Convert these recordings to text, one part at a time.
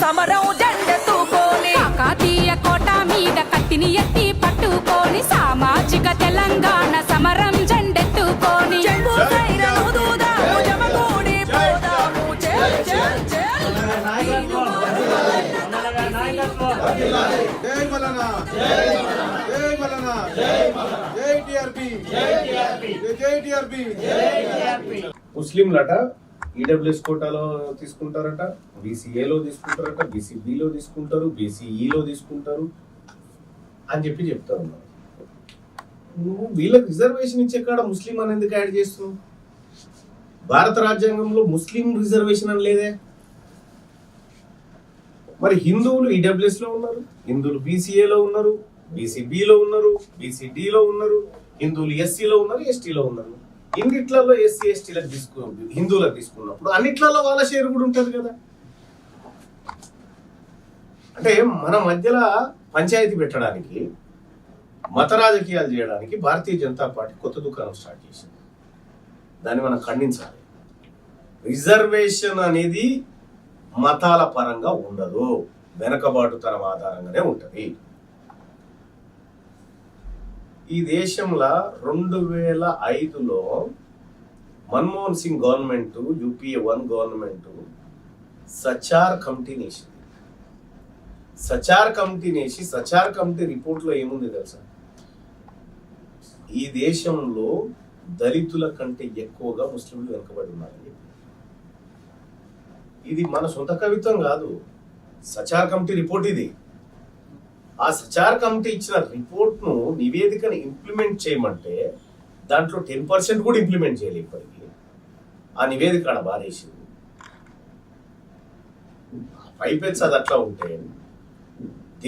సమరం జెండెత్తుకొని కాకతీయ కోట మీద కత్తిని ఎత్తి పట్టుకొని సామాజిక తెలంగాణ సమరం జెండెత్తుకొని చెంగు సైరను దూదాము జమకూడి పోదాము చెల్ చెల్ చెల్ జై మల్లన్న జై మల్లన్న జై టిఆర్పి జై టిఆర్పి ముస్లింలట ఈడబ్ల్యూఎస్ కోటాలో తీసుకుంటారట, బీసీఏలో తీసుకుంటారట, బీసీబీలో తీసుకుంటారు, బీసీఈలో తీసుకుంటారు అని చెప్తా ఉన్నారు. నువ్వు వీళ్ళకి రిజర్వేషన్ ఇచ్చే కాడ ముస్లిం అని ఎందుకు యాడ్ చేస్తున్నావు? భారత రాజ్యాంగంలో ముస్లిం రిజర్వేషన్ అని లేదే. మరి హిందువులు ఈడబ్ల్యూఎస్ లో ఉన్నారు, హిందువులు బీసీఏలో ఉన్నారు, బీసీబీలో ఉన్నారు, బీసీడీలో ఉన్నారు, హిందువులు ఎస్సీలో ఉన్నారు, ఎస్టీలో ఉన్నారు. ఇన్నిట్లలో ఎస్సీ ఎస్టీలకు హిందువులకు తీసుకున్నప్పుడు అన్నిట్లలో వాళ్ళ షేర్ కూడా ఉంటుంది కదా. అంటే మన మధ్యలో పంచాయతీ పెట్టడానికి, మత రాజకీయాలు చేయడానికి భారతీయ జనతా పార్టీ కొత్త దుకాణం స్టార్ట్ చేసింది. దాన్ని మనం ఖండించాలి. రిజర్వేషన్ అనేది మతాల పరంగా ఉండదు, వెనకబాటుతనం ఆధారంగానే ఉంటది. ఈ దేశంలో 2005లో Manmohan Singh government, UPA 1 government Sachar కమిటీని వేసింది. సచార్ కమిటీని వేసి సచార్ కమిటీ రిపోర్ట్లో ఏముంది తెలుసా? ఈ దేశంలో దళితుల కంటే ఎక్కువగా ముస్లింలు వెనుకబడి ఉన్నారని చెప్పి. ఇది మన సొంత కవిత్వం కాదు, సచార్ కమిటీ రిపోర్ట్ ఇది. ఆ సచార్ కమిటీ ఇచ్చిన రిపోర్ట్ ను, నివేదికను ఇంప్లిమెంట్ చేయమంటే దాంట్లో 10% కూడా ఇంప్లిమెంట్ చేయలేదు ఇప్పటికీ. ఆ నివేదిక బాధేసింది. పైపెచ్చు అది అట్లా ఉంటే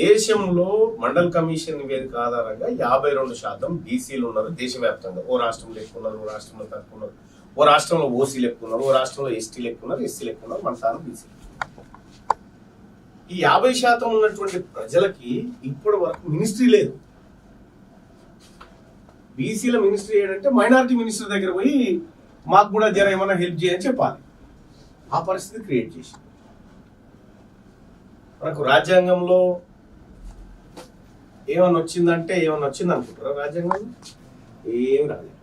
దేశంలో మండల్ కమిషన్ నివేదిక ఆధారంగా 52% బీసీలు ఉన్నారు దేశవ్యాప్తంగా. ఓ రాష్ట్రంలో ఎక్కువ ఉన్నారు, ఓ రాష్ట్రంలో తక్కువ ఉన్నారు, ఓ రాష్ట్రంలో ఓసీలు ఎక్కువ ఉన్నారు, ఓ రాష్ట్రంలో ఎస్టీలు ఎక్కువ ఉన్నారు, ఎస్సీలు ఎక్కువ ఉన్నారు, మన తాను బీసీ. ఈ 50% ఉన్నటువంటి ప్రజలకి ఇప్పటి వరకు మినిస్ట్రీ లేదు. బీసీల మినిస్ట్రీ ఏంటంటే మైనారిటీ మినిస్టర్ దగ్గర పోయి మాకు కూడా జర ఏమైనా హెల్ప్ చేయని చెప్పాలి. ఆ పరిస్థితి క్రియేట్ చేసి మనకు రాజ్యాంగంలో ఏమన్నా వచ్చిందంటే ఏమన్నా వచ్చింది అనుకుంటారా? రాజ్యాంగంలో ఏం రాలేదు.